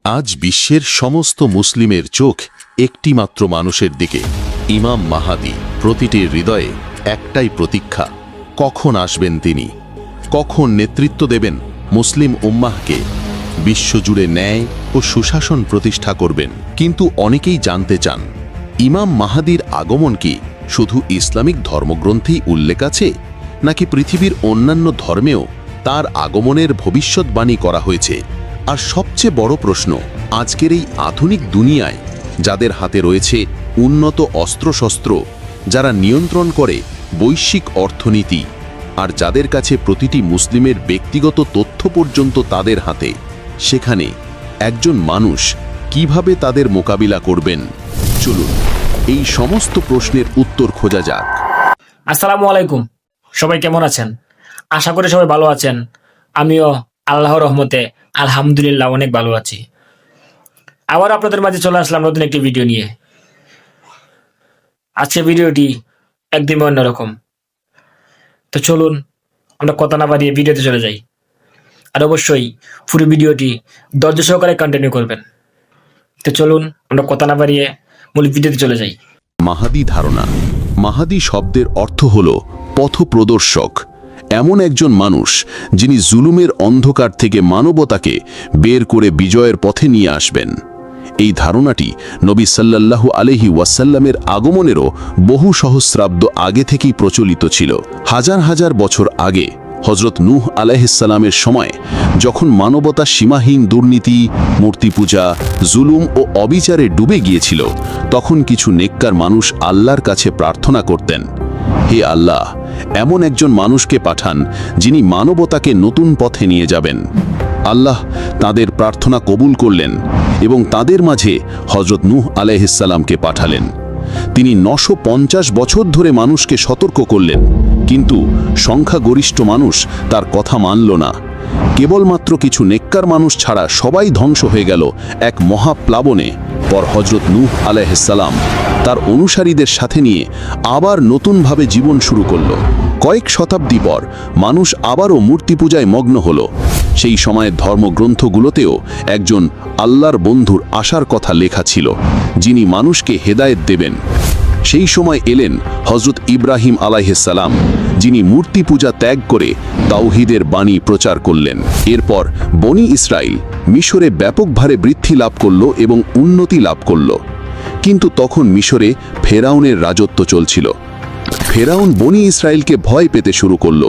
আজ বিশ্বের সমস্ত মুসলিমের চোখ একটিমাত্র মানুষের দিকে, ইমাম মাহাদি। প্রতিটির হৃদয়ে একটাই প্রতীক্ষা, কখন আসবেন তিনি, কখন নেতৃত্ব দেবেন মুসলিম উম্মাহকে, বিশ্বজুড়ে ন্যায় ও সুশাসন প্রতিষ্ঠা করবেন। কিন্তু অনেকেই জানতে চান, ইমাম মাহাদির আগমন কি শুধু ইসলামিক ধর্মগ্রন্থেই উল্লেখ আছে, নাকি পৃথিবীর অন্যান্য ধর্মেও তার আগমনের ভবিষ্যৎবাণী করা হয়েছে? আর সবচেয়ে বড় প্রশ্ন, আজকের এই আধুনিক দুনিয়ায় যাদের হাতে রয়েছে উন্নত অস্ত্রশস্ত্র, যারা নিয়ন্ত্রণ করে বৈশ্বিক অর্থনীতি, আর যাদের কাছে প্রতিটি মুসলিমের ব্যক্তিগত তথ্য পর্যন্ত তাদের হাতে, সেখানে একজন মানুষ কিভাবে তাদের মোকাবিলা করবেন? চলুন এই সমস্ত প্রশ্নের উত্তর খোঁজা যাক। আসসালামু আলাইকুম, সবাই কেমন আছেন? আশা করি সবাই ভালো আছেন। আমিও আল্লাহর রহমতে আলহামদুলিল্লাহ অনেক ভালো আছি। আবার আপনাদের মাঝে চলে আসলাম নতুন একটি ভিডিও নিয়ে। আজকে ভিডিওটি একদমই অন্যরকম। তো চলুন আমরা কথা না বাড়িয়ে ভিডিওতে চলে যাই। আর অবশ্যই পুরো ভিডিওটি ধৈর্য সহকারে কন্টিনিউ করবেন। তো চলুন আমরা কথা না বাড়িয়ে মূল ভিডিওতে চলে যাই। মাহাদি ধারণা। মাহাদি শব্দের অর্থ হল পথপ্রদর্শক, এমন একজন মানুষ যিনি জুলুমের অন্ধকার থেকে মানবতাকে বের করে বিজয়ের পথে নিয়ে আসবেন। এই ধারণাটি নবী সাল্লাল্লাহু আলাইহি ওয়াসাল্লামের আগমনেরও বহু সহস্রাব্দ আগে থেকেই প্রচলিত ছিল। হাজার হাজার বছর আগে হযরত নূহ আলাইহিসসালামের সময়, যখন মানবতা সীমাহীন দুর্নীতি, মূর্তি পূজা, জুলুম ও অবিচারে ডুবে গিয়েছিল, তখন কিছু নেককার মানুষ আল্লাহর কাছে প্রার্থনা করতেন, হে আল্লাহ, এমন একজন মানুষকে পাঠান যিনি মানবতাকে নতুন পথে নিয়ে যাবেন। আল্লাহ তাদের প্রার্থনা কবুল করলেন এবং তাদের মাঝে হযরত নূহ আলাইহিসসালামকে পাঠালেন। তিনি 950 বছর ধরে মানুষকে সতর্ক করলেন, কিন্তু সংখ্যাগরিষ্ঠ মানুষ তার কথা মানল না। কেবলমাত্র কিছু নেককার মানুষ ছাড়া সবাই ধ্বংস হয়ে গেল এক মহাপ্লাবনে। পর হযরত নূহ আলাইহিসসালাম তার অনুসারীদের সাথে নিয়ে আবার নতুনভাবে জীবন শুরু করল। কয়েক শতাব্দী পর মানুষ আবারও মূর্তি পূজায় মগ্ন হল। সেই সময়ের ধর্মগ্রন্থগুলোতেও একজন আল্লাহর বন্ধুর আসার কথা লেখা ছিল, যিনি মানুষকে হেদায়েত দেবেন। সেই সময় এলেন হযরত ইব্রাহিম আলাইহিসসালাম, যিনি মূর্তি পূজা ত্যাগ করে তাওহীদের বাণী প্রচার করলেন। এরপর বনি ইসরাইল মিশরে ব্যাপকভাবে বৃদ্ধি লাভ করল এবং উন্নতি লাভ করল। কিন্তু তখন মিশরে ফেরাউনের রাজত্ব চলছিল। ফেরাউন বনি ইসরাইলকে ভয় পেতে শুরু করল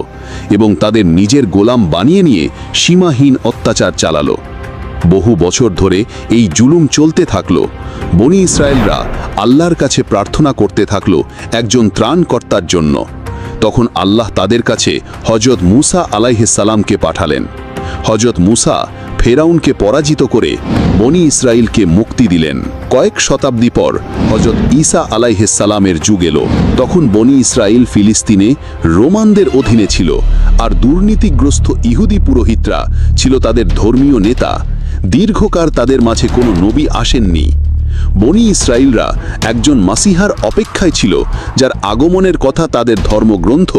এবং তাদের নিজের গোলাম বানিয়ে নিয়ে সীমাহীন অত্যাচার চালালো। বহু বছর ধরে এই জুলুম চলতে থাকলো। বনি ইসরায়েলরা আল্লাহর কাছে প্রার্থনা করতে থাকলো একজন ত্রাণকর্তার জন্য। তখন আল্লাহ তাদের কাছে হযরত মূসা আলাইহিসসালামকে পাঠালেন। হযরত মূসা ফেরাউনকে পরাজিত করে বনি ইসরাইলকে মুক্তি দিলেন। কয়েক শতাব্দী পর হযরত ঈসা আলাইহিসসালামের যুগ এলো। তখন বনি ইসরাইল ফিলিস্তিনে রোমানদের অধীনে ছিল, আর দুর্নীতিগ্রস্ত ইহুদি পুরোহিতরা ছিল তাদের ধর্মীয় নেতা। দীর্ঘকাল তাদের মাঝে কোনো নবী আসেননি। বনি ইসরাইলরা একজন মাসিহার অপেক্ষায় ছিল, যার আগমনের কথা তাদের ধর্মগ্রন্থ,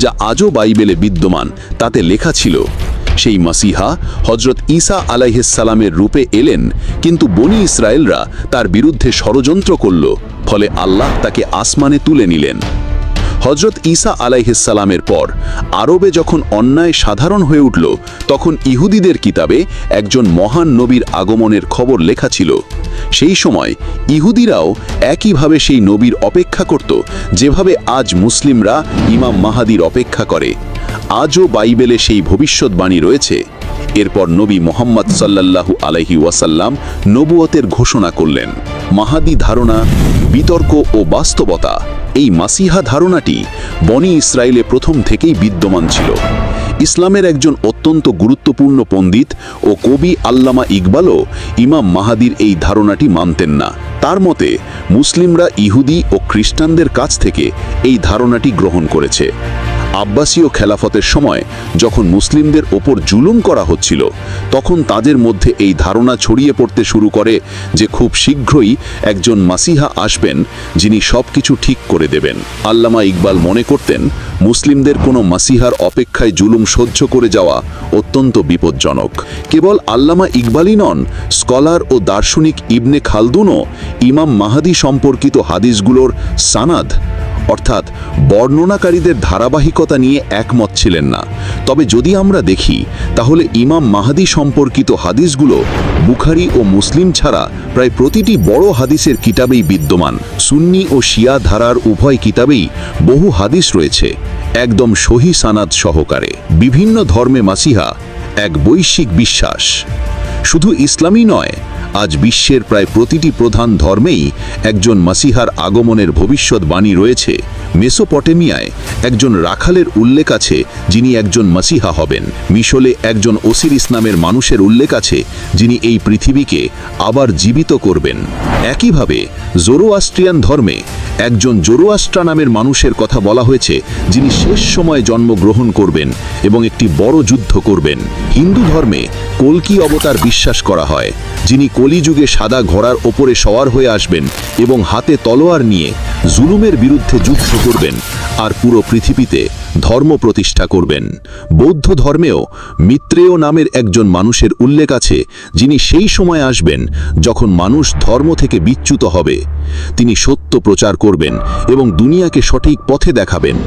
যা আজও বাইবেলে বিদ্যমান, তাতে লেখা ছিল। সেই মাসিহা হযরত ঈসা আলাইহিসসালামের রূপে এলেন, কিন্তু বনি ইসরায়েলরা তার বিরুদ্ধে ষড়যন্ত্র করল, ফলে আল্লাহ তাকে আসমানে তুলে নিলেন। হযরত ঈসা আলাইহিসসালামের পর আরবে যখন অন্যায় সাধারণ হয়ে উঠল, তখন ইহুদিদের কিতাবে একজন মহান নবীর আগমনের খবর লেখা ছিল। সেই সময় ইহুদিরাও একইভাবে সেই নবীর অপেক্ষা করত, যেভাবে আজ মুসলিমরা ইমাম মাহাদির অপেক্ষা করে। আজও বাইবেলে সেই ভবিষ্যৎবাণী রয়েছে। এরপর নবী মুহাম্মদ সাল্লাল্লাহু আলাইহি ওয়াসাল্লাম নবুয়তের ঘোষণা করলেন। মাহাদি ধারণা, বিতর্ক ও বাস্তবতা। এই মাসিহা ধারণাটি বনি ইসরায়েলে প্রথম থেকেই বিদ্যমান ছিল। ইসলামের একজন অত্যন্ত গুরুত্বপূর্ণ পণ্ডিত ও কবি আল্লামা ইকবালও ইমাম মাহাদির এই ধারণাটি মানতেন না। তার মতে মুসলিমরা ইহুদি ও খ্রিস্টানদের কাছ থেকে এই ধারণাটি গ্রহণ করেছে। আব্বাসীয় খেলাফতের সময় যখন মুসলিমদের ওপর জুলুম করা হচ্ছিল, তখন তাদের মধ্যে এই ধারণা ছড়িয়ে পড়তে শুরু করে যে খুব শীঘ্রই একজন মাসিহা আসবেন যিনি সবকিছু ঠিক করে দেবেন। আল্লামা ইকবাল মনে করতেন মুসলিমদের কোনো মাসিহার অপেক্ষায় জুলুম সহ্য করে যাওয়া অত্যন্ত বিপজ্জনক। কেবল আল্লামা ইকবালই নন, স্কলার ও দার্শনিক ইবনে খালদুনও ইমাম মাহাদি সম্পর্কিত হাদিসগুলোর সানাদ অর্থাৎ বর্ণনাকারীদের ধারাবাহিকতা নিয়ে একমত ছিলেন না। তবে যদি আমরা দেখি তাহলে ইমাম মাহাদি সম্পর্কিত হাদিসগুলো বুখারী ও মুসলিম ছাড়া প্রায় প্রতিটি বড় হাদিসের কিতাবেই বিদ্যমান। সুন্নি ও শিয়া ধারার উভয় কিতাবেই বহু হাদিস রয়েছে একদম সহি সানাদ সহকারে। বিভিন্ন ধর্মে মাসিহা এক বৈশ্বিক বিশ্বাস। শুধু ইসলামই নয়, আজ বিশ্বের প্রায় প্রতিটি প্রধান ধর্মেই একজন মাসিহার আগমনের ভবিষ্যৎবাণী রয়েছে। মেসোপটেমিয়ায় একজন রাখালের উল্লেখ আছে যিনি একজন মাসিহা হবেন। মিশরে একজন ওসিরিস নামের মানুষের উল্লেখ আছে যিনি এই পৃথিবীকে আবার জীবিত করবেন। একইভাবে জোরোয়াস্ট্রিয়ান ধর্মে একজন জোরোয়াস্ট্রা নামের মানুষের কথা বলা হয়েছে যিনি শেষ সময়ে জন্মগ্রহণ করবেন এবং একটি বড় যুদ্ধ করবেন। হিন্দু ধর্মে কল্কি অবতার বিশ্বাস করা হয়, যিনি কলিযুগে সাদা ঘোড়ার ওপরে সওয়ার হয়ে আসবেন এবং হাতে তলোয়ার নিয়ে জুলুমের বিরুদ্ধে যুদ্ধ করবেন আর পুরো পৃথিবীতে ধর্ম প্রতিষ্ঠা করবেন। বৌদ্ধ ধর্মেও মিত্রেয় নামের একজন মানুষের উল্লেখ আছে যিনি সেই সময় আসবেন যখন মানুষ ধর্ম থেকে বিচ্যুত হবে। তিনি সত্য প্রচার করবেন এবং দুনিয়াকে সঠিক পথে দেখাবেন।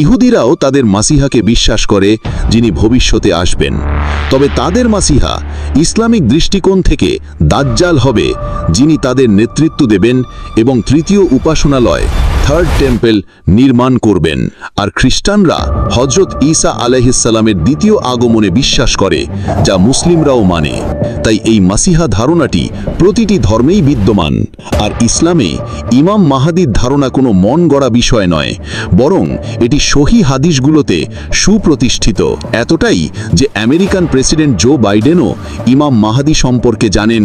ইহুদিরাও তাদের মাসিহাকে বিশ্বাস করে যিনি ভবিষ্যতে আসবেন। তবে তাদের মাসিহা ইসলামিক দৃষ্টিকোণ থেকে দাজ্জাল হবে, যিনি তাদের নেতৃত্ব দেবেন এবং তৃতীয় উপাসনালয় থার্ড টেম্পল নির্মাণ করবেন। আর খ্রিস্টানরা হজরত ঈসা আলাইহিসসালামের দ্বিতীয় আগমনে বিশ্বাস করে, যা মুসলিমরাও মানে। তাই এই মাসিহা ধারণাটি প্রতিটি ধর্মেই বিদ্যমান। আর ইসলামে ইমাম মাহাদির ধারণা কোনো মন গড়া বিষয় নয়, বরং এটি সহি হাদিসগুলোতে সুপ্রতিষ্ঠিত। এতটাই যে আমেরিকান প্রেসিডেন্ট জো বাইডেনও ইমাম মাহাদি সম্পর্কে জানেন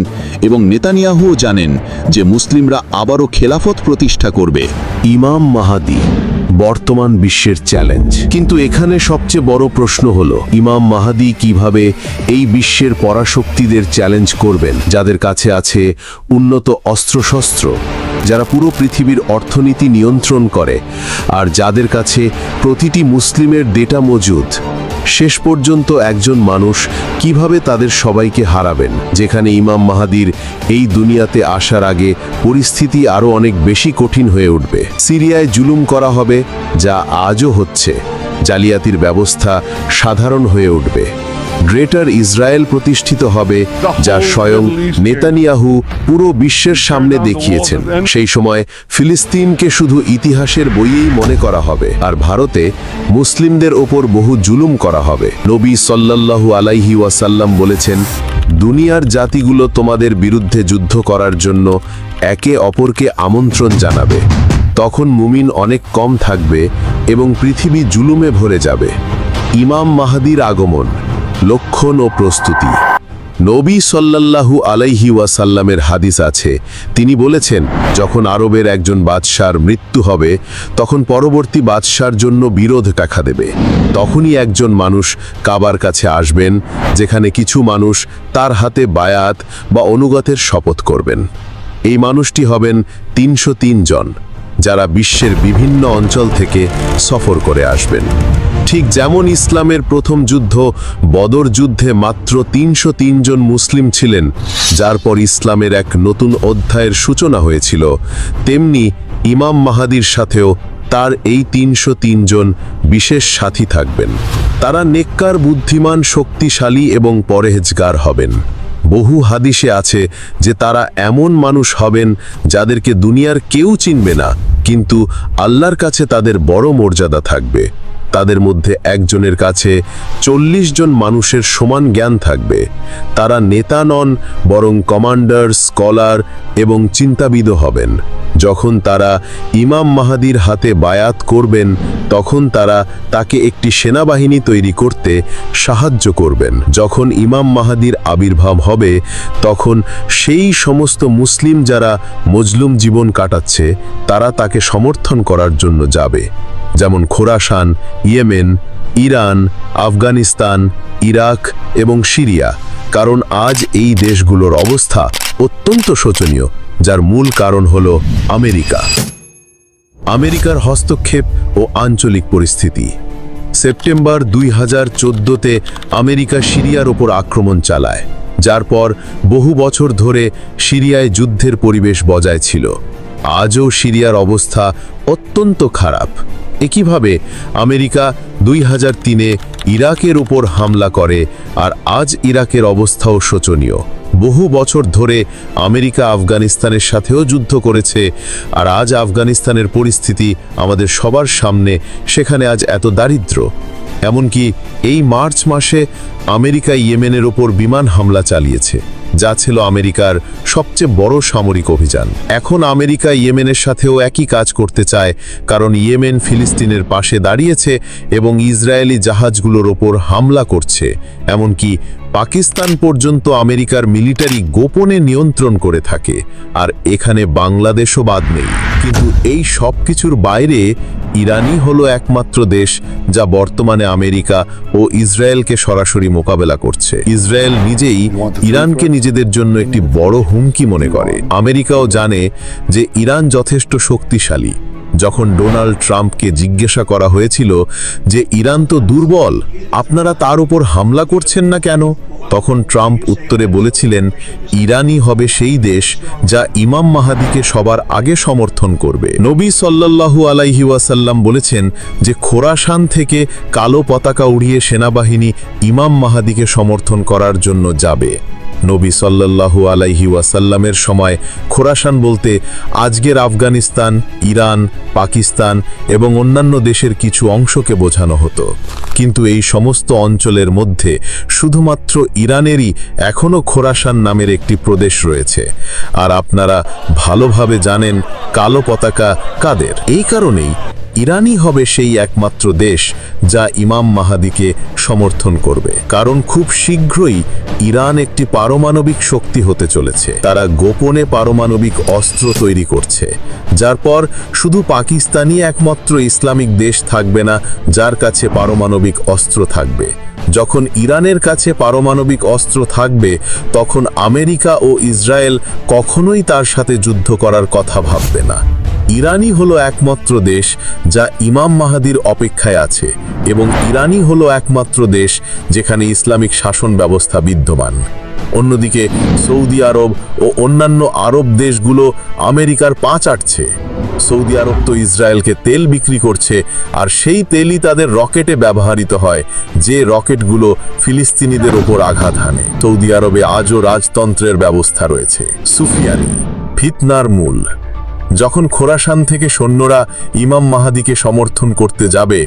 এবং নেতানিয়াহুও জানেন যে মুসলিমরা আবারও খেলাফত প্রতিষ্ঠা করবে। ইমাম মাহাদি বর্তমান বিশ্বের চ্যালেঞ্জ। কিন্তু এখানে সবচেয়ে বড় প্রশ্ন হলো, ইমাম মাহাদি কিভাবে এই বিশ্বের পরাশক্তিদের চ্যালেঞ্জ করবেন, যাদের কাছে আছে উন্নত অস্ত্রশস্ত্র, যারা পুরো পৃথিবীর অর্থনীতি নিয়ন্ত্রণ করে, আর যাদের কাছে প্রতিটি মুসলিমের ডেটা মজুদ। শেষ পর্যন্ত একজন মানুষ কিভাবে তাদের সবাইকে হারাবেন, যেখানে ইমাম মাহাদির এই দুনিয়াতে আসার আগে পরিস্থিতি আরও অনেক বেশি কঠিন হয়ে উঠবে। সিরিয়ায় জুলুম করা হবে, যা আজও হচ্ছে। জালিয়াতির ব্যবস্থা সাধারণ হয়ে উঠবে। গ্রেটার ইসরায়েল প্রতিষ্ঠিত হবে, যা স্বয়ং নেতানিয়াহু পুরো বিশ্বের সামনে দেখিয়েছেন। সেই সময় ফিলিস্তিনকে শুধু ইতিহাসের বইয়েই মনে করা হবে, আর ভারতে মুসলিমদের ওপর বহু জুলুম করা হবে। নবী সাল্লাল্লাহু আলাইহি ওয়াসাল্লাম বলেছেন, দুনিয়ার জাতিগুলো তোমাদের বিরুদ্ধে যুদ্ধ করার জন্য একে অপরকে আমন্ত্রণ জানাবে। তখন মুমিন অনেক কম থাকবে এবং পৃথিবী জুলুমে ভরে যাবে। ইমাম মাহাদির আগমন, লক্ষণ ও প্রস্তুতি। নবী সাল্লাল্লাহু আলাইহি ওয়াসাল্লামের হাদিস আছে, তিনি বলেছেন, যখন আরবের একজন বাদশার মৃত্যু হবে, তখন পরবর্তী বাদশার জন্য বিরোধ দেখা দেবে। তখনই একজন মানুষ কাবার কাছে আসবেন, যেখানে কিছু মানুষ তার হাতে বায়াত বা অনুগতের শপথ করবেন। এই মানুষটি হবেন 303 জন, যারা বিশ্বের বিভিন্ন অঞ্চল থেকে সফর করে আসবেন। ঠিক যেমন ইসলামের প্রথম যুদ্ধ বদর যুদ্ধে মাত্র 303 জন মুসলিম ছিলেন, যার পর ইসলামের এক নতুন অধ্যায়ের সূচনা হয়েছিল, তেমনি ইমাম মাহাদির সাথেও তার এই 303 জন বিশেষ সাথী থাকবেন। তারা নেককার, বুদ্ধিমান, শক্তিশালী এবং পরহেজগার হবেন। বহু হাদিসে আছে যে তারা এমন মানুষ হবেন যাদেরকে দুনিয়ার কেউ চিনবে না, কিন্তু আল্লাহর কাছে তাদের বড় মর্যাদা থাকবে। তাদের মধ্যে একজনের কাছে 40 জন মানুষের সমান জ্ঞান থাকবে। তারা নেতা নন, বরং কমান্ডার, স্কলার এবং চিন্তাবিদও হবেন। যখন তারা ইমাম মাহাদির হাতে বায়াত করবেন, তখন তারা তাকে একটি সেনাবাহিনী তৈরি করতে সাহায্য করবেন। যখন ইমাম মাহাদির আবির্ভাব হবে, তখন সেই সমস্ত মুসলিম যারা মজলুম জীবন কাটাচ্ছে, তারা তাকে সমর্থন করার জন্য যাবে। যেমন Khorasan, Yemen, Iran, Afghanistan, Iraq এবং সিরিয়া। কারণ আজ এই দেশগুলোর অবস্থা অত্যন্ত শোচনীয়, যার মূল কারণ হল আমেরিকা। আমেরিকার হস্তক্ষেপ ও আঞ্চলিক পরিস্থিতি। সেপ্টেম্বর 2014-তে আমেরিকা সিরিয়ার ওপর আক্রমণ চালায়, যার পর বহু বছর ধরে সিরিয়ায় যুদ্ধের পরিবেশ বজায় ছিল। আজও সিরিয়ার অবস্থা অত্যন্ত খারাপ। একইভাবে আমেরিকা 2003-এ ইরাকের ওপর হামলা করে, আর আজ ইরাকের অবস্থাও শোচনীয়। বহু বছর ধরে আমেরিকা আফগানিস্তানের সাথেও যুদ্ধ করেছে, আর আজ আফগানিস্তানের পরিস্থিতি আমাদের সবার সামনে। সেখানে আজ এত দারিদ্র্য, এমনকি এই মার্চ মাসে আমেরিকা ইয়েমেনের ওপর বিমান হামলা চালিয়েছে, যা ছিল আমেরিকার সবচেয়ে বড় সামরিক অভিযান। এখন আমেরিকা ইয়েমেনের সাথেও একই কাজ করতে চায়, কারণ ইয়েমেন ফিলিস্তিনের পাশে দাঁড়িয়েছে এবং ইসরায়েলি জাহাজগুলোর ওপর হামলা করছে। এমনকি পাকিস্তান পর্যন্ত আমেরিকার মিলিটারি গোপনে নিয়ন্ত্রণ করে থাকে, আর এখানে বাংলাদেশও বাদ নেই। কিন্তু এই সব কিছুর বাইরে ইরানই হলো একমাত্র দেশ যা বর্তমানে আমেরিকা ও ইসরায়েলকে সরাসরি মোকাবেলা করছে। ইসরায়েল নিজেই ইরানকে নিজেদের জন্য একটি বড় হুমকি মনে করে। আমেরিকাও জানে যে ইরান যথেষ্ট শক্তিশালী। যখন ডোনাল্ড ট্রাম্পকে জিজ্ঞাসা করা হয়েছিল যে ইরান তো দুর্বল, আপনারা তার উপর হামলা করছেন না কেন, তখন ট্রাম্প উত্তরে বলেছিলেন, ইরানই হবে সেই দেশ যা ইমাম মাহাদিকে সবার আগে সমর্থন করবে। নবী সাল্লাল্লাহু আলাইহি ওয়াসাল্লাম বলেছেন যে খোরাসান থেকে কালো পতাকা উড়িয়ে সেনাবাহিনী ইমাম মাহাদিকে সমর্থন করার জন্য যাবে। নবী সাল্লাল্লাহু আলাইহি ওয়াসাল্লামের সময় খোরাসান বলতে আজকের আফগানিস্তান, ইরান, পাকিস্তান এবং অন্যান্য দেশের কিছু অংশকে বোঝানো হতো। কিন্তু এই সমস্ত অঞ্চলের মধ্যে শুধুমাত্র ইরানেরই এখনও খোরাসান নামের একটি প্রদেশ রয়েছে। আর আপনারা ভালোভাবে জানেন কালো পতাকা কাদের। এই কারণেই ইরানই হবে সেই একমাত্র দেশ যা ইমাম মাহাদিকে সমর্থন করবে। কারণ খুব শীঘ্রই ইরান একটি পারমাণবিক শক্তি হতে চলেছে। তারা গোপনে পারমাণবিক অস্ত্র তৈরি করছে, যার পর শুধু পাকিস্তানই একমাত্র ইসলামিক দেশ থাকবে না যার কাছে পারমাণবিক অস্ত্র থাকবে। যখন ইরানের কাছে পারমাণবিক অস্ত্র থাকবে, তখন আমেরিকা ও ইসরায়েল কখনোই তার সাথে যুদ্ধ করার কথা ভাববে না। ইরানই হলো একমাত্র দেশ যা ইমাম মাহাদির অপেক্ষায় আছে, এবং ইরানই হলো একমাত্র দেশ যেখানে ইসলামিক শাসন ব্যবস্থা বিদ্যমান। অন্যদিকে সৌদি আরব ও অন্যান্য আরব দেশগুলো আমেরিকার পা চাটছে। সৌদি আরব তো ইসরায়েলকে তেল বিক্রি করছে, আর সেই তেলই তাদের রকেটে ব্যবহৃত হয়, যে রকেটগুলো ফিলিস্তিনিদের ওপর আঘাত হানে। সৌদি আরবে আজও রাজতন্ত্রের ব্যবস্থা রয়েছে। সুফিয়ানি, ফিতনার মূল। যখন খোরাসান থেকে সৈন্যরা ইমাম মাহাদিকে সমর্থন করতে যাবে,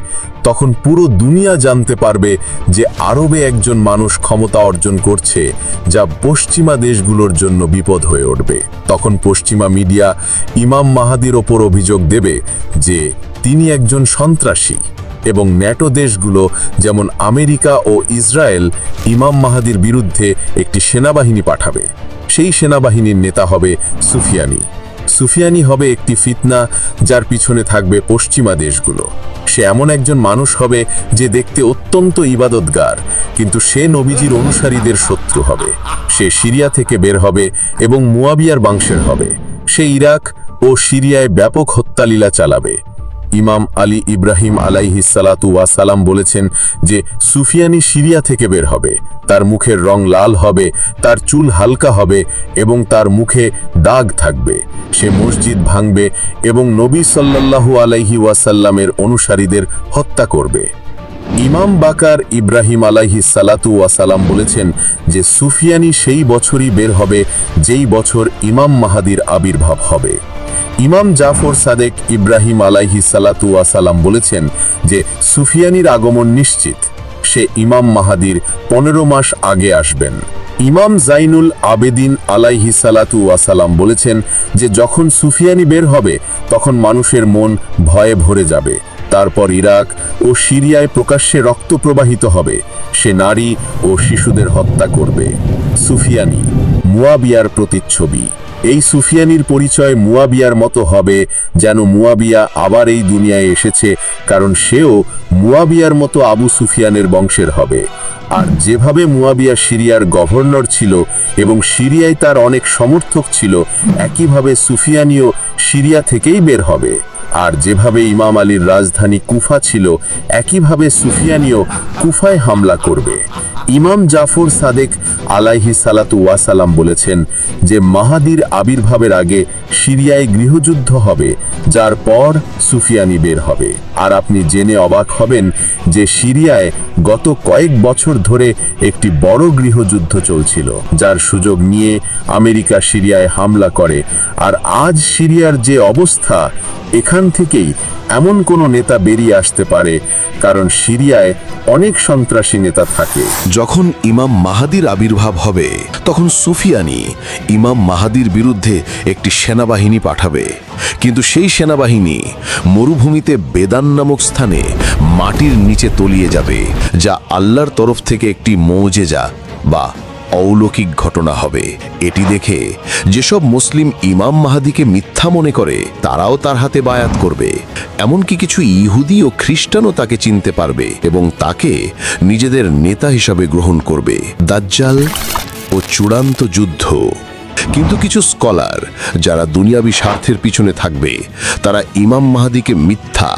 তখন পুরো দুনিয়া জানতে পারবে যে আরবে একজন মানুষ ক্ষমতা অর্জন করছে, যা পশ্চিমা দেশগুলোর জন্য বিপদ হয়ে উঠবে। তখন পশ্চিমা মিডিয়া ইমাম মাহাদির ওপর অভিযোগ দেবে যে তিনি একজন সন্ত্রাসী, এবং ন্যাটো দেশগুলো যেমন আমেরিকা ও ইসরায়েল ইমাম মাহাদির বিরুদ্ধে একটি সেনাবাহিনী পাঠাবে। সেই সেনাবাহিনীর নেতা হবে সুফিয়ানি। সুফিয়ানি হবে একটি ফিতনা যার পিছনে থাকবে পশ্চিমা দেশগুলো। সে এমন একজন মানুষ হবে যে দেখতে অত্যন্ত ইবাদতগার, কিন্তু সে নবীজির অনুসারীদের শত্রু হবে। সে সিরিয়া থেকে বের হবে এবং মুয়াবিয়ার বংশের হবে। সে ইরাক ও সিরিয়ায় ব্যাপক হত্যালীলা চালাবে। ইমাম আলী ইব্রাহিম আলাইহিস সালাতু ওয়াস সালাম বলেছেন যে সুফিয়ানি সিরিয়া থেকে বের হবে। তার মুখের রং লাল হবে, তার চুল হালকা হবে এবং তার মুখে দাগ থাকবে। সে মসজিদ ভাঙবে এবং নবী সাল্লাল্লাহু আলাইহি ওয়াসাল্লামের অনুসারীদের হত্যা করবে। ইমাম বাকার ইব্রাহিম আলাইহিস সালাতু ওয়াস সালাম বলেছেন যে সুফিয়ানি সেই বছরই বের হবে যেই বছর ইমাম মাহাদির আবির্ভাব হবে। ইমাম জাফর সাদেক ইব্রাহিম আলাইহিস সালাতু ওয়াস সালাম বলেছেন যে সুফিয়ানির আগমন নিশ্চিত। সে ইমাম মাহাদির 15 মাস আগে আসবেন। ইমাম জাইনুল আবেদিন আলাইহিস সালাতু ওয়াস সালাম বলেছেন যে যখন সুফিয়ানি বের হবে, তখন মানুষের মন ভয়ে ভরে যাবে। তারপর ইরাক ও সিরিয়ায় প্রকাশ্যে রক্ত প্রবাহিত হবে। সে নারী ও শিশুদের হত্যা করবে। সুফিয়ানি মুয়াবিয়ার প্রতিচ্ছবি। এই সুফিয়ানির পরিচয় মুয়াবিয়ার মতো হবে, যেন মুয়াবিয়া আবার এই দুনিয়ায় এসেছে, কারণ সেও মুয়াবিয়ার মতো আবু সুফিয়ানের বংশের হবে। আর যেভাবে মুয়াবিয়া সিরিয়ার গভর্নর ছিল এবং সিরিয়ায় তার অনেক সমর্থক ছিল, একইভাবে সুফিয়ানিও সিরিয়া থেকেই বের হবে। আর যেভাবে ইমাম আলীর রাজধানী কুফা ছিল, একইভাবে সুফিয়ানিও কুফায় হামলা করবে। ইমাম জাফর সাদেক আলাইহি সালাতু ওয়াসালাম বলেছেন যে মাহাদির আবির্ভাবের আগে সিরিয়ায় গৃহযুদ্ধ হবে, যার পর সুফিয়ানি বের হবে। আর আপনি জেনে অবাক হবেন যে সিরিয়ায় গত কয়েক বছর ধরে একটি বড় গৃহযুদ্ধ চলছিল, যার সুযোগ নিয়ে আমেরিকা সিরিয়ায় হামলা করে। আর আজ সিরিয়ার যে অবস্থা, এখান থেকেই এমন কোনো নেতা বেরিয়ে আসতে পারে, কারণ সিরিয়ায় অনেক সন্ত্রাসী নেতা থাকে। যখন ইমাম মাহাদির আবির্ভাব হবে, তখন সুফিয়ানি ইমাম মাহাদির বিরুদ্ধে একটি সেনাবাহিনী পাঠাবে। কিন্তু সেই সেনাবাহিনী মরুভূমিতে বেদান নামক স্থানে মাটির নিচে তলিয়ে যাবে, যা আল্লাহর তরফ থেকে একটি মুজিজা বা অলৌকিক ঘটনা হবে। এটি দেখে যেসব মুসলিম ইমাম মাহাদিকে মিথ্যা মনে করে, তারাও তার হাতে বায়াত করবে। এমনকি কিছু ইহুদি ও খ্রিস্টানও তাকে চিনতে পারবে এবং তাকে নিজেদের নেতা হিসাবে গ্রহণ করবে। দাজ্জাল ও চূড়ান্ত যুদ্ধ। কিন্তু কিছু স্কলার যারা দুনিয়াবি স্বার্থের পিছনে থাকবে, তারা ইমাম মাহাদিকে মিথ্যা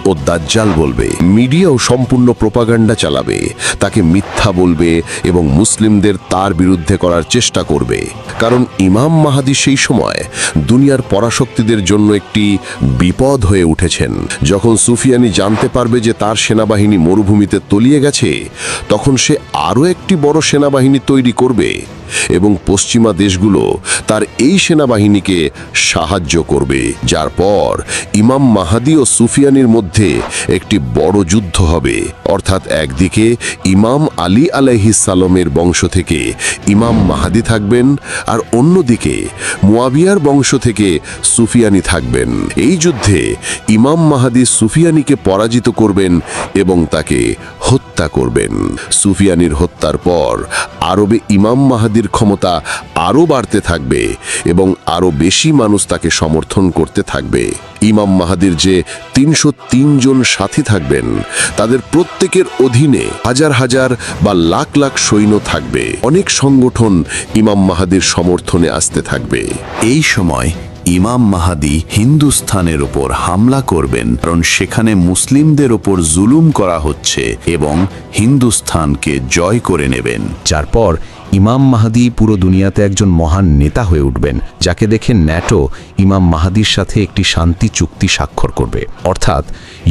ও দাজ্জাল বলবে। মিডিয়াও সম্পূর্ণ প্রোপাগান্ডা চালাবে, তাকে মিথ্যা বলবে এবং মুসলিমদের তার বিরুদ্ধে করার চেষ্টা করবে। কারণ ইমাম মাহাদি সেই সময় দুনিয়ার পরাশক্তিদের জন্য একটি বিপদ হয়ে উঠেছেন। যখন সুফিয়ানি জানতে পারবে যে তার সেনাবাহিনী মরুভূমিতে তলিয়ে গেছে, তখন সে আরও একটি বড় সেনাবাহিনী তৈরি করবে এবং পশ্চিমা দেশগুলো তার এই সেনাবাহিনীকে সাহায্য করবে, যার পর ইমাম মাহাদি ও সুফিয়ানির মধ্যে একটি বড় যুদ্ধ হবে। অর্থাৎ একদিকে ইমাম আলী আলাইহিস সালামের বংশ থেকে ইমাম মাহাদি থাকবেন, আর অন্যদিকে মুয়াবিয়ার বংশ থেকে সুফিয়ানি থাকবেন। এই যুদ্ধে ইমাম মাহাদি সুফিয়ানিকে পরাজিত করবেন এবং তাকে হত্যা করবেন। সুফিয়ানির হত্যার পর আরবে ইমাম মাহাদির ক্ষমতা আরও বাড়তে থাকবে এবং আরও বেশি মানুষ তাকে সমর্থন করতে থাকবে। ইমাম মাহাদির যে 303 জন সাথী থাকবেন, তাদের প্রত্যেকের অধীনে হাজার হাজার বা লাখ লাখ সৈন্য থাকবে। অনেক সংগঠন ইমাম মাহাদির সমর্থনে আসতে থাকবে। এই সময় ইমাম মাহাদি হিন্দুস্থানের ওপর হামলা করবেন, কারণ সেখানে মুসলিমদের ওপর জুলুম করা হচ্ছে, এবং হিন্দুস্থানকে জয় করে নেবেন। যার পর ইমাম মাহাদি পুরো দুনিয়াতে একজন মহান নেতা হয়ে উঠবেন, যাকে দেখে ন্যাটো ইমাম মাহাদির সাথে একটি শান্তি চুক্তি স্বাক্ষর করবে। অর্থাৎ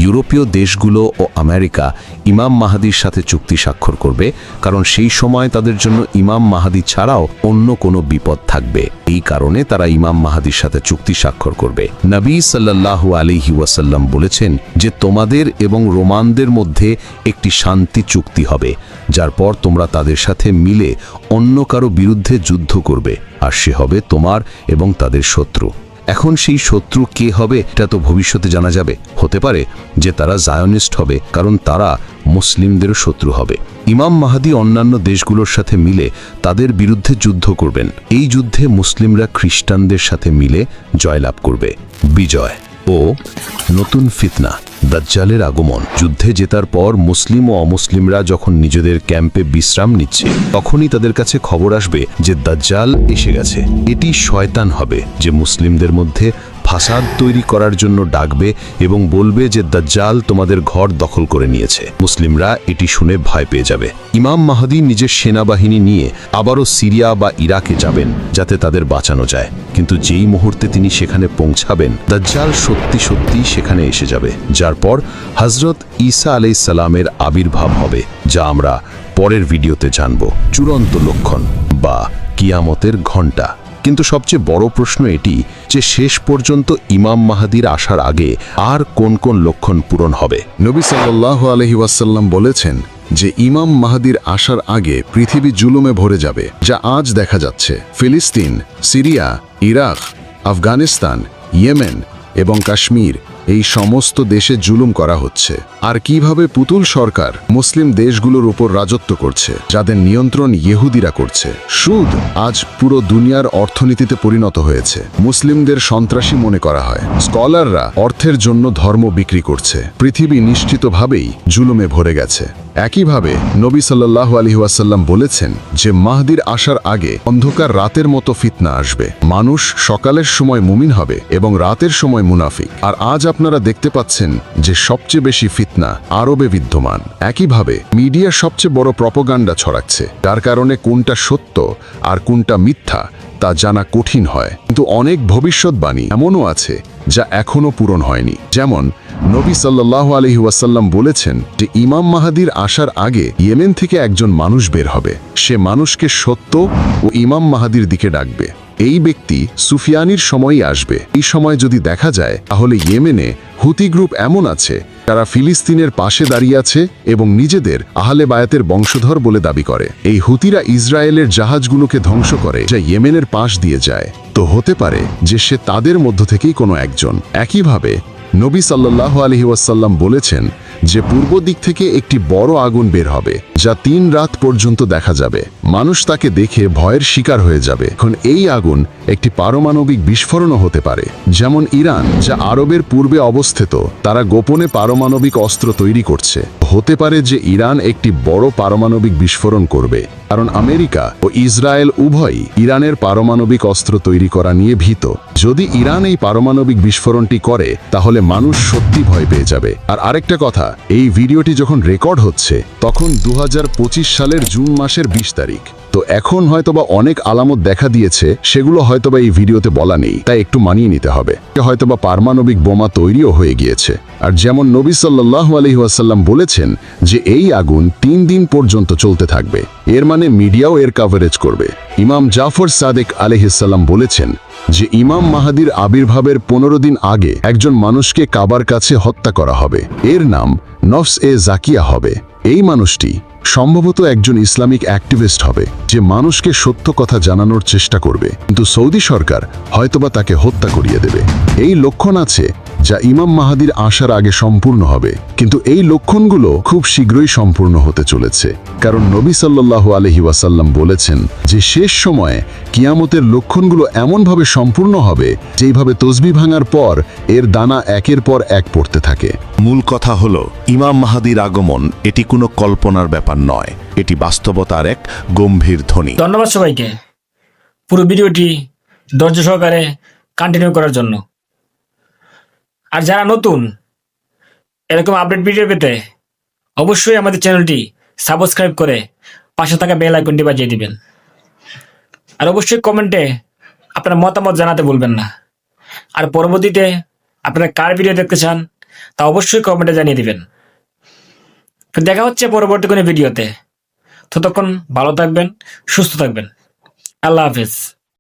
ইউরোপীয় দেশগুলো ও আমেরিকা ইমাম মাহাদির সাথে চুক্তি স্বাক্ষর করবে, কারণ সেই সময় তাদের জন্য ইমাম মাহাদি ছাড়াও অন্য কোনো বিপদ থাকবে। এই কারণে তারা ইমাম মাহাদির সাথে চুক্তি স্বাক্ষর করবে। নবী সাল্লাল্লাহু আলাইহি ওয়াসাল্লাম বলেছেন যে তোমাদের এবং রোমানদের মধ্যে একটি শান্তি চুক্তি হবে, যার পর তোমরা তাদের সাথে মিলে অন্য কারো বিরুদ্ধে যুদ্ধ করবে, আর সে হবে তোমার এবং তাদের শত্রু। এখন সেই শত্রু কে হবে এটা তো ভবিষ্যতে জানা যাবে। হতে পারে যে তারা জায়নিস্ট হবে, কারণ তারা মুসলিমদেরও শত্রু হবে। ইমাম মাহাদি অন্যান্য দেশগুলোর সাথে মিলে তাদের বিরুদ্ধে যুদ্ধ করবেন। এই যুদ্ধে মুসলিমরা খ্রিস্টানদের সাথে মিলে জয়লাভ করবে। বিজয় ও নতুন ফিতনা, দাজ্জালের আগমন। যুদ্ধে জেতার পর মুসলিম ও অমুসলিমরা যখন নিজেদের ক্যাম্পে বিশ্রাম নিচ্ছে, তখনই তাদের কাছে খবর আসবে যে দাজ্জাল এসে গেছে। এটি শয়তান হবে যে মুসলিমদের মধ্যে ফাসাদ তৈরি করার জন্য ডাকবে এবং বলবে যে দাজ্জাল তোমাদের ঘর দখল করে নিয়েছে। মুসলিমরা এটি শুনে ভয় পেয়ে যাবে। ইমাম মাহাদি নিজের সেনাবাহিনী নিয়ে আবারও সিরিয়া বা ইরাকে যাবেন, যাতে তাদের বাঁচানো যায়। কিন্তু যেই মুহূর্তে তিনি সেখানে পৌঁছাবেন, দাজ্জাল সত্যি সত্যি সেখানে এসে যাবে, যার পর হযরত ঈসা আলাইহিস সালামের আবির্ভাব হবে, যা আমরা পরের ভিডিওতে জানব। চূড়ান্ত লক্ষণ বা কিয়ামতের ঘণ্টা। কিন্তু সবচেয়ে বড় প্রশ্ন এটি যে শেষ পর্যন্ত ইমাম মাহাদির আসার আগে আর কোন কোন লক্ষণ পূরণ হবে। নবী সাল্লাল্লাহু আলাইহি ওয়াসাল্লাম বলেছেন যে ইমাম মাহাদির আসার আগে পৃথিবী জুলুমে ভরে যাবে, যা আজ দেখা যাচ্ছে। ফিলিস্তিন, সিরিয়া, ইরাক, আফগানিস্তান, ইয়েমেন এবং কাশ্মীর এই সমস্ত দেশে জুলুম করা হচ্ছে আর কিভাবে পুতুল সরকার মুসলিম দেশগুলোর উপর রাজত্ব করছে, যাদের নিয়ন্ত্রণ ইহুদিরা করছে। সুদ আজ পুরো দুনিয়ার অর্থনীতিতে পরিণত হয়েছে। মুসলিমদের সন্ত্রাসী মনে করা হয়। স্কলাররা অর্থের জন্য ধর্ম বিক্রি করছে। পৃথিবী নিশ্চিতভাবেই জুলুমে ভরে গেছে। একইভাবে নবী সাল্লাল্লাহু আলাইহি ওয়াসাল্লাম বলেছেন যে মাহদির আসার আগে অন্ধকার রাতের মতো ফিতনা আসবে। মানুষ সকালের সময় মুমিন হবে এবং রাতের সময় মুনাফিক। আর আজ আপনারা দেখতে পাচ্ছেন যে সবচেয়ে বেশি ফিতনা আরবে বিদ্যমান। একইভাবে মিডিয়া সবচেয়ে বড় প্রপোগান্ডা ছড়াচ্ছে, যার কারণে কোনটা সত্য আর কোনটা মিথ্যা তা জানা কঠিন হয়। কিন্তু অনেক ভবিষ্যৎবাণী এমনও আছে যা এখনো পূরণ হয়নি। যেমন নবী সাল্লাল্লাহু আলাইহি ওয়াসাল্লাম বলেছেন যে ইমাম মাহাদির আসার আগে ইয়েমেন থেকে একজন মানুষ বের হবে। সে মানুষকে সত্য ও ইমাম মাহাদির দিকে ডাকবে। এই ব্যক্তি সুফিয়ানির সময়ই আসবে। এই সময় যদি দেখা যায় তাহলে ইয়েমেনে হুতি গ্রুপ এমন আছে তারা ফিলিস্তিনের পাশে দাঁড়িয়ে আছে এবং নিজেদের আহলে বায়াতের বংশধর বলে দাবি করে। এই হুতিরা ইসরায়েলের জাহাজগুলোকে ধ্বংস করে যা ইয়েমেনের পাশ দিয়ে যায়। তো হতে পারে যে সে তাদের মধ্য থেকেই কোনো একজন। একইভাবে নবী সাল্লাল্লাহু আলাইহি ওয়াসাল্লাম বলেছেন যে পূর্ব দিক থেকে একটি বড় আগুন বের হবে যা 3 রাত পর্যন্ত দেখা যাবে। মানুষ তাকে দেখে ভয়ের শিকার হয়ে যাবে। এখন এই আগুন একটি পারমাণবিক বিস্ফোরণও হতে পারে। যেমন ইরান, যা আরবের পূর্বে অবস্থিত, তারা গোপনে পারমাণবিক অস্ত্র তৈরি করছে। হতে পারে যে ইরান একটি বড় পারমাণবিক বিস্ফোরণ করবে, কারণ আমেরিকা ও ইসরায়েল উভয়ই ইরানের পারমাণবিক অস্ত্র তৈরি করা নিয়ে ভীত। যদি ইরান এই পারমাণবিক বিস্ফোরণটি করে তাহলে মানুষ সত্যি ভয় পেয়ে যাবে। আর আরেকটা কথা, এই ভিডিওটি যখন রেকর্ড হচ্ছে তখন 2025 সালের জুন মাসের 20 তারিখ। তো এখন হয়তোবা অনেক আলামত দেখা দিয়েছে, সেগুলো হয়তোবা এই ভিডিওতে বলা নেই, তাই একটু মানিয়ে নিতে হবে। হয়তোবা পারমাণবিক বোমা তৈরিও হয়ে গিয়েছে। আর যেমন নবী সাল্লাল্লাহু আলাইহি ওয়াসাল্লাম বলেছেন যে এই আগুন 3 দিন পর্যন্ত চলতে থাকবে। এর মানে মিডিয়াও এর কভারেজ করবে। ইমাম জাফর সাদেক আলাইহিস সালাম বলেছেন যে ইমাম মাহাদির আবির্ভাবের 15 দিন আগে একজন মানুষকে কাবার কাছে হত্যা করা হবে। এর নাম নফস এ জাকিয়া হবে। এই মানুষটি সম্ভবত একজন ইসলামিক অ্যাক্টিভিস্ট হবে যে মানুষকে সত্য কথা জানানোর চেষ্টা করবে, কিন্তু সৌদি সরকার হয়তোবা তাকে হত্যা করিয়ে দেবে। এই লক্ষণ আছে যা ইমাম মাহাদির আসার আগে সম্পূর্ণ হবে, কিন্তু এই লক্ষণগুলো খুব শীঘ্রই সম্পূর্ণ হতে চলেছে। কারণ নবী সাল্লাল্লাহু আলাইহি ওয়াসাল্লাম বলেছেন যে শেষ সময়ে কিয়ামতের লক্ষণগুলো এমনভাবে সম্পূর্ণ হবে যেইভাবে তসবিহ ভাঙার পর এর দানা একের পর এক পড়তে থাকে। মূল কথা হলো ইমাম মাহাদির আগমন এটি কোনো কল্পনার ব্যাপার নয়, এটি বাস্তবতার এক গম্ভীর ধ্বনি। ধন্যবাদ সবাইকে পুরো ভিডিওটি ধৈর্য সহকারে কন্টিনিউ করার জন্য। আর যারা নতুন এরকম আপডেট ভিডিও পেতে অবশ্যই আমাদের চ্যানেলটি সাবস্ক্রাইব করে পাশে থাকা বেল আইকনটি বাজিয়ে দিবেন। আর অবশ্যই কমেন্টে আপনার মতামত জানাতে ভুলবেন না। আর পরবর্তীতে আপনারা কার ভিডিও দেখতে চান তা অবশ্যই কমেন্টে জানিয়ে দিবেন। তো দেখা হচ্ছে পরবর্তী কোনো ভিডিওতে। ততক্ষণ ভালো থাকবেন, সুস্থ থাকবেন। আল্লাহ হাফেজ।